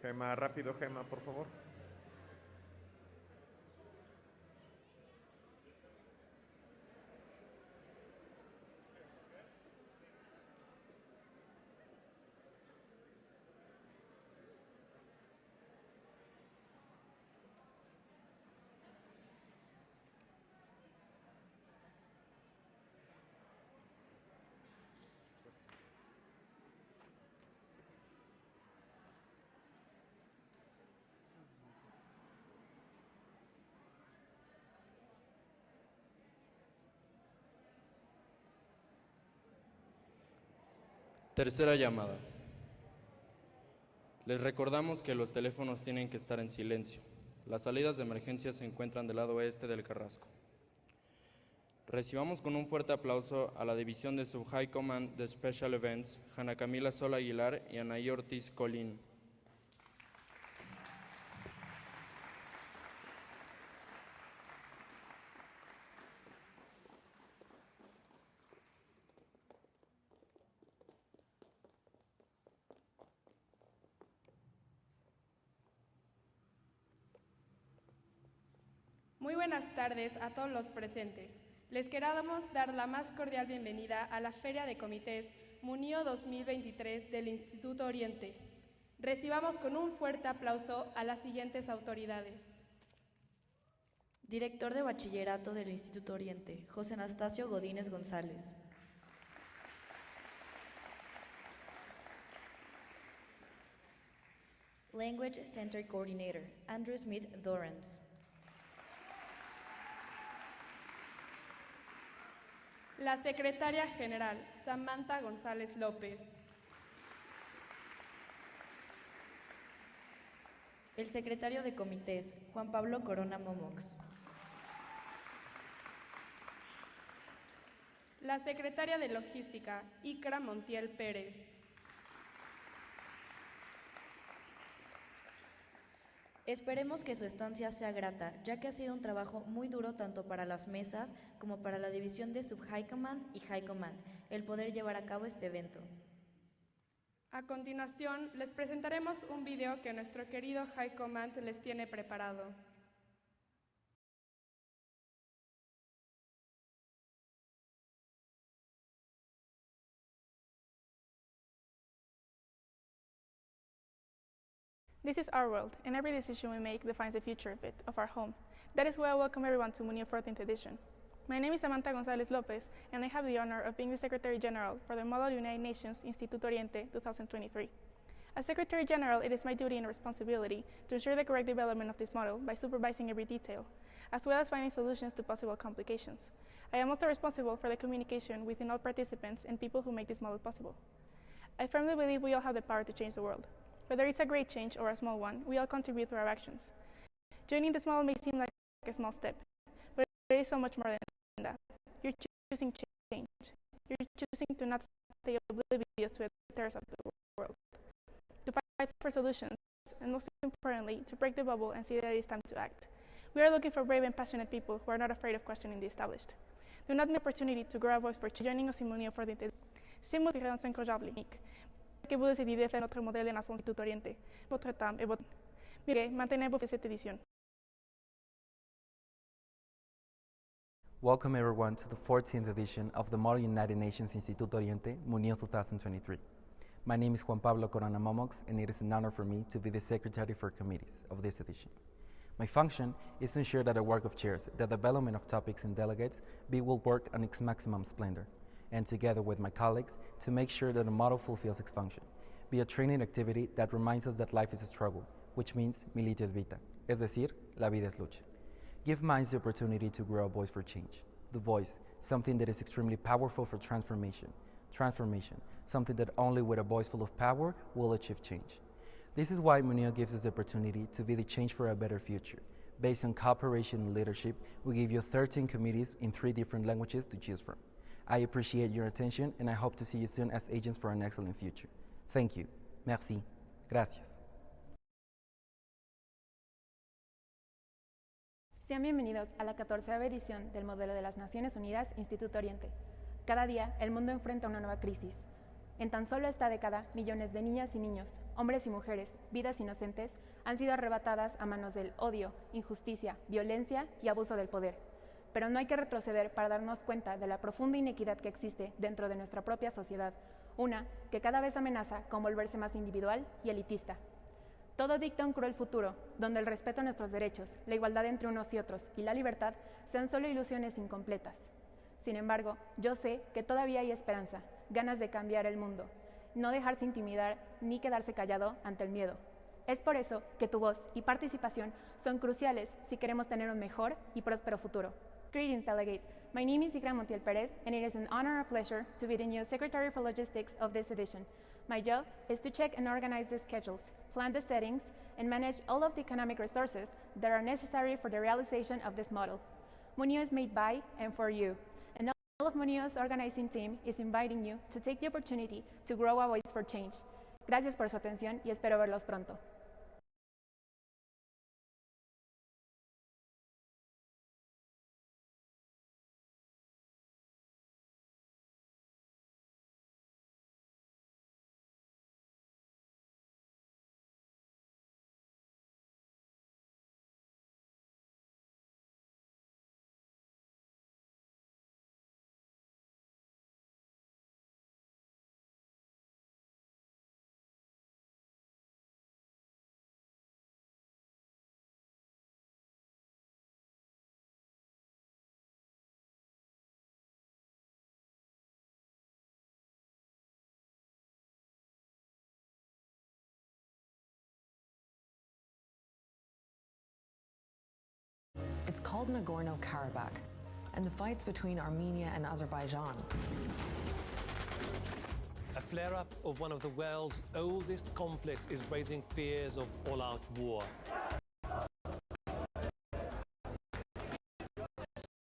Gema, rápido, Gema, por favor. Tercera llamada. Les recordamos que los teléfonos tienen que estar en silencio. Las salidas de emergencia se encuentran del lado oeste del Carrasco. Recibamos con un fuerte aplauso a la División de Sub High Command de Special Events, Jana Camila Sol Aguilar y Anaí Ortiz Colín. Muy buenas tardes a todos los presentes. Les queremos dar la más cordial bienvenida a la Feria de Comités MUNIO 2023 del Instituto Oriente. Recibamos con un fuerte aplauso a las siguientes autoridades. Director de Bachillerato del Instituto Oriente, José Anastasio Godínez González. Language Center Coordinator, Andrew Smith Dorrance. La Secretaria General, Samantha González López. El Secretario de Comités, Juan Pablo Corona Momox. La Secretaria de Logística, Icra Montiel Pérez. Esperemos que su estancia sea grata, ya que ha sido un trabajo muy duro tanto para las mesas como para la división de Sub High Command y High Command, el poder llevar a cabo este evento. A continuación, les presentaremos un video que nuestro querido High Command les tiene preparado. This is our world, and every decision we make defines the future of it, of our home. That is why I welcome everyone to MUNIO 14th edition. My name is Samantha González López, and I have the honor of being the Secretary General for the Model United Nations Instituto Oriente 2023. As Secretary General, it is my duty and responsibility to ensure the correct development of this model by supervising every detail, as well as finding solutions to possible complications. I am also responsible for the communication within all participants and people who make this model possible. I firmly believe we all have the power to change the world. Whether it's a great change or a small one, we all contribute through our actions. Joining this model may seem like a small step, but it is so much more than that. You're choosing change. You're choosing to not stay oblivious to the terrors of the world, to fight for solutions, and most importantly, to break the bubble and see that it is time to act. We are looking for brave and passionate people who are not afraid of questioning the established. Do not miss the opportunity to grow a voice for joining us in MUNIO for the C'est une expérience incroyable, que vous décidez de faire notre modèle de nation Institut Oriente. Votre temps et votre... Mire, maintenez-vous cette édition. Welcome everyone to the 14th edition of the Model United Nations Instituto Oriente, MUNIO 2023. My name is Juan Pablo Corona Momox, and it is an honor for me to be the Secretary for Committees of this edition. My function is to ensure that the work of chairs, the development of topics and delegates, will work on its maximum splendor, and together with my colleagues, to make sure that the model fulfills its function. Be a training activity that reminds us that life is a struggle, which means militia es vita, es decir, la vida es lucha. Give minds the opportunity to grow a voice for change. The voice, something that is extremely powerful for transformation. Transformation, something that only with a voice full of power will achieve change. This is why MUNIO gives us the opportunity to be the change for a better future. Based on cooperation and leadership, we give you 13 committees in 3 different languages to choose from. I appreciate your attention, and I hope to see you soon as agents for an excellent future. Thank you. Merci. Gracias. Sean bienvenidos a la 14ª edición del Modelo de las Naciones Unidas Instituto Oriente. Cada día, el mundo enfrenta una nueva crisis. En tan solo esta década, millones de niñas y niños, hombres y mujeres, vidas inocentes, han sido arrebatadas a manos del odio, injusticia, violencia y abuso del poder. Pero no hay que retroceder para darnos cuenta de la profunda inequidad que existe dentro de nuestra propia sociedad, una que cada vez amenaza con volverse más individual y elitista. Todo dicta un cruel futuro, donde el respeto a nuestros derechos, la igualdad entre unos y otros y la libertad sean solo ilusiones incompletas. Sin embargo, yo sé que todavía hay esperanza, ganas de cambiar el mundo, no dejarse intimidar ni quedarse callado ante el miedo. Es por eso que tu voz y participación son cruciales si queremos tener un mejor y próspero futuro. Greetings, delegates. My name is Igra Montiel Perez, and it is an honor and pleasure to be the new Secretary for Logistics of this edition. My job is to check and organize the schedules, plan the settings, and manage all of the economic resources that are necessary for the realization of this model. MUNIO is made by and for you, and all of MUNIO's organizing team is inviting you to take the opportunity to grow a voice for change. Gracias por su atención y espero verlos pronto. It's called Nagorno-Karabakh, and the fights between Armenia and Azerbaijan. A flare-up of one of the world's oldest conflicts is raising fears of all-out war.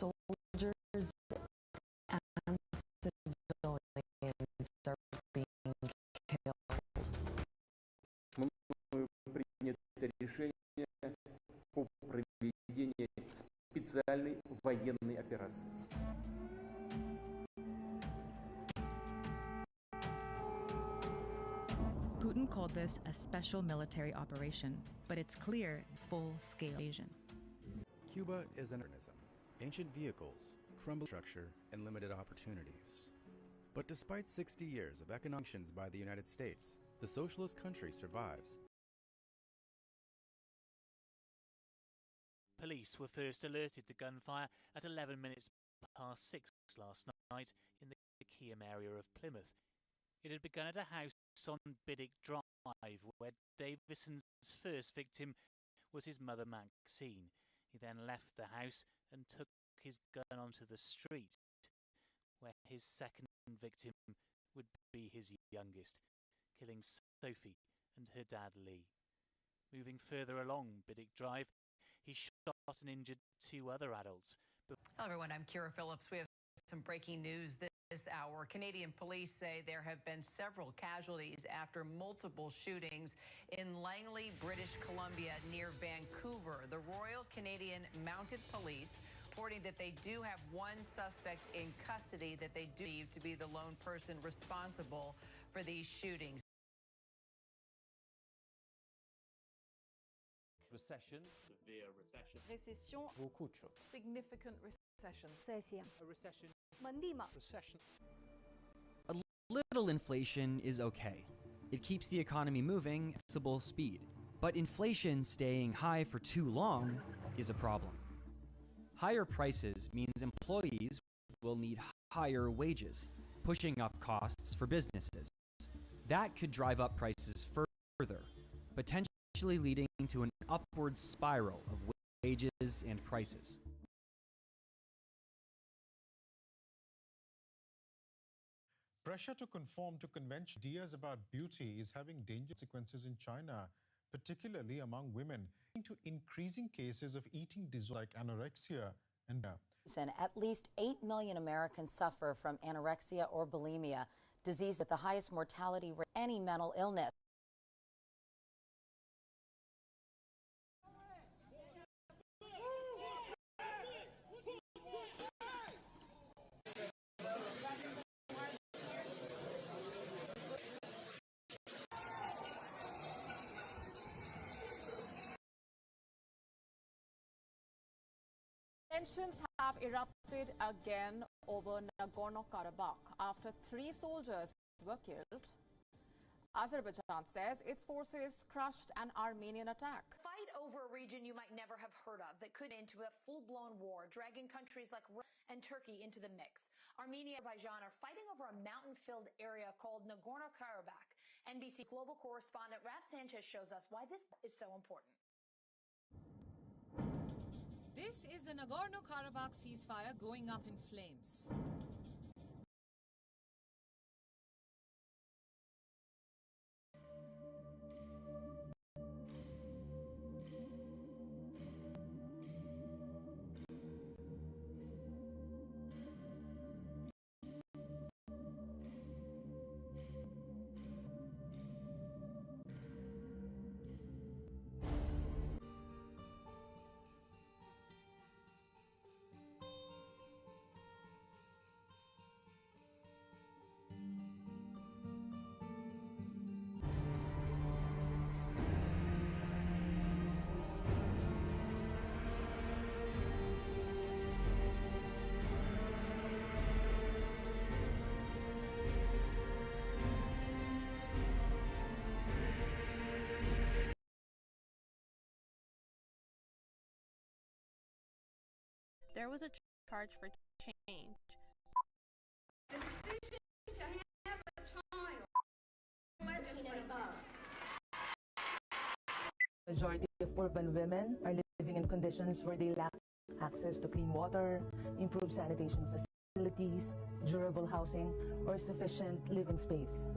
Soldiers and civilians are being killed. Принято решение о проведении специальной военной операции. Putin called this a special military operation, but it's clear full-scale invasion. Cuba is an organism, ancient vehicles, crumbled structure, and limited opportunities. But despite 60 years of economic sanctions by the United States, the socialist country survives. Police were first alerted to gunfire at 11 minutes past 6 last night in the Keyham area of Plymouth. It had begun at a house on Biddick Drive, where Davison's first victim was his mother Maxine. He then left the house and took his gun onto the street, where his second victim would be his youngest, killing Sophie and her dad Lee. Moving further along Biddick Drive, he shot and injured two other adults. Hello everyone, I'm Kira Phillips. We have some breaking news this hour. Canadian police say there have been several casualties after multiple shootings in Langley, British Columbia near Vancouver. The Royal Canadian Mounted Police reporting that they do have one suspect in custody that they do believe to be the lone person responsible for these shootings. Recession, severe recession. Récession, Beaucoup de choses. significant recession. A recession. Mandima. Recession. A little inflation is okay. It keeps the economy moving at sensible speed. But inflation staying high for too long is a problem. Higher prices means employees will need higher wages, pushing up costs for businesses. That could drive up prices further, potentially leading to an upward spiral of wages and prices. Pressure to conform to conventional ideas about beauty is having dangerous consequences in China, particularly among women, leading to increasing cases of eating disorders like anorexia and at least 8 million Americans suffer from anorexia or bulimia, disease with the highest mortality rate of any mental illness. Tensions have erupted again over Nagorno-Karabakh after 3 soldiers were killed. Azerbaijan says its forces crushed an Armenian attack. Fight over a region you might never have heard of that could end into a full-blown war, dragging countries like Russia and Turkey into the mix. Armenia and Azerbaijan are fighting over a mountain-filled area called Nagorno-Karabakh. NBC global correspondent Raf Sanchez shows us why this is so important. This is the Nagorno-Karabakh ceasefire going up in flames. There was a charge for change. The decision to have a child, legislatures. Majority of urban women are living in conditions where they lack access to clean water, improved sanitation facilities, durable housing, or sufficient living space.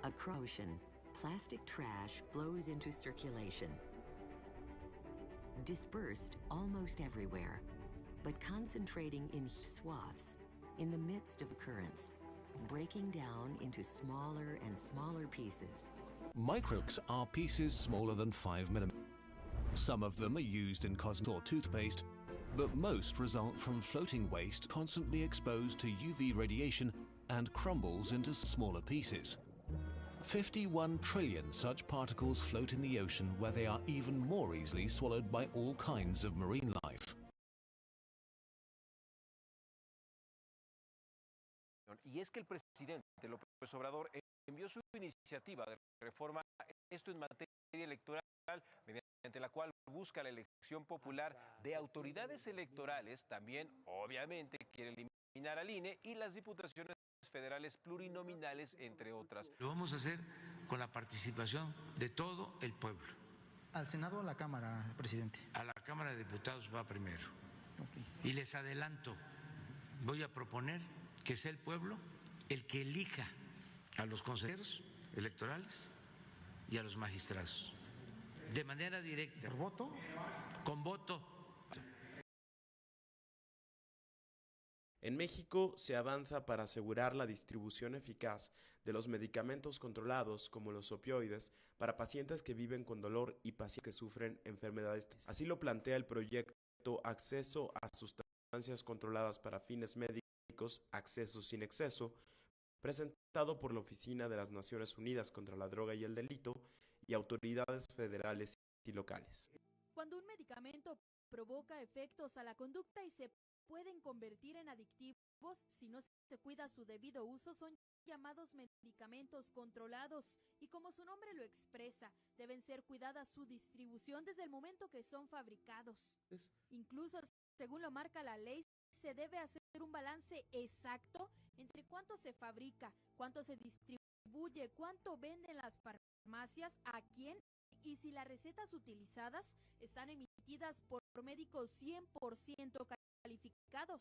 Across the ocean, plastic trash flows into circulation, dispersed almost everywhere, but concentrating in swaths in the midst of currents, breaking down into smaller and smaller pieces. Microplastics are pieces smaller than 5 mm. Some of them are used in cosmetics or toothpaste, but most result from floating waste constantly exposed to UV radiation and crumbles into smaller pieces. 51 trillion such particles float in the ocean, where they are even more easily swallowed by all kinds of marine life. Y es que el presidente López Obrador envió su iniciativa de reforma, esto en materia electoral, mediante la cual busca la elección popular de autoridades electorales. También, obviamente, quiere eliminar al INE y las diputaciones federales plurinominales, entre otras. Lo vamos a hacer con la participación de todo el pueblo. ¿Al Senado o a la Cámara, presidente? A la Cámara de Diputados va primero. Y les adelanto, voy a proponer que sea el pueblo el que elija a los consejeros electorales y a los magistrados de manera directa. ¿Por voto? Con voto. En México se avanza para asegurar la distribución eficaz de los medicamentos controlados como los opioides para pacientes que viven con dolor y pacientes que sufren enfermedades. Así lo plantea el proyecto Acceso a Sustancias Controladas para Fines Médicos, Acceso sin Exceso, presentado por la Oficina de las Naciones Unidas contra la Droga y el Delito y autoridades federales y locales. Cuando un medicamento provoca efectos a la conducta y se pueden convertir en adictivos si no se cuida su debido uso, son llamados medicamentos controlados y, como su nombre lo expresa, deben ser cuidadas su distribución desde el momento que son fabricados. Incluso, según lo marca la ley, se debe hacer un balance exacto entre cuánto se fabrica, cuánto se distribuye, cuánto venden las farmacias, a quién y si las recetas utilizadas están emitidas por médicos 100% calificados.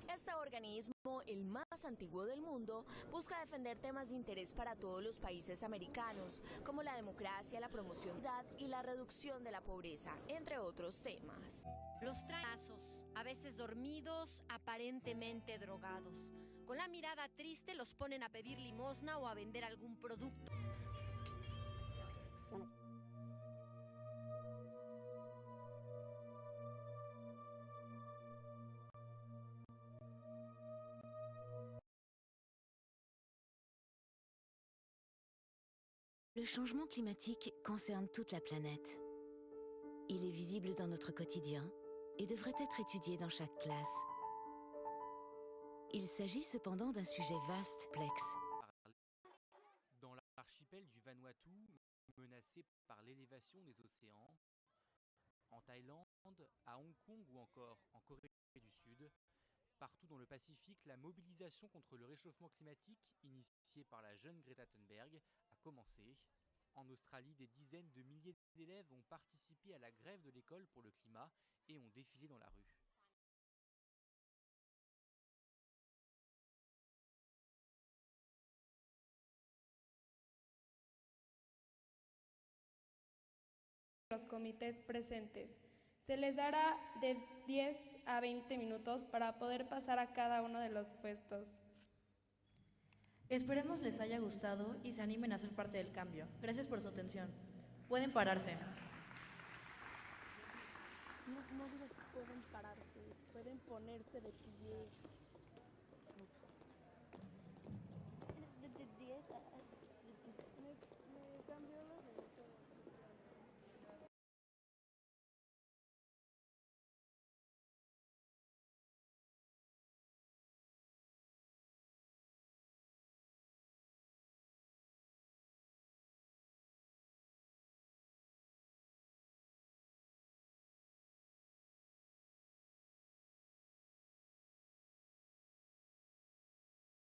Este organismo, el más antiguo del mundo, busca defender temas de interés para todos los países americanos, como la democracia, la promoción de la edad y la reducción de la pobreza, entre otros temas. Los trazos, a veces dormidos, aparentemente drogados. Con la mirada triste los ponen a pedir limosna o a vender algún producto. Le changement climatique concerne toute la planète. Il est visible dans notre quotidien et devrait être étudié dans chaque classe. Il s'agit cependant d'un sujet vaste, complexe. Dans l'archipel du Vanuatu, menacé par l'élévation des océans, en Thaïlande, à Hong Kong ou encore en Corée du Sud, partout dans le Pacifique, la mobilisation contre le réchauffement climatique, initiée par la jeune Greta Thunberg, a commencé. En Australie, des dizaines de milliers d'élèves ont participé à la grève de l'école pour le climat et ont défilé dans la rue. Los comités presentes. Se les dará de 10 a 20 minutos para poder pasar a cada uno de los puestos. Esperemos les haya gustado y se animen a ser parte del cambio. Gracias por su atención. Pueden pararse. No digas que pueden pararse, pueden ponerse de pie. De 10 a... Me cambió la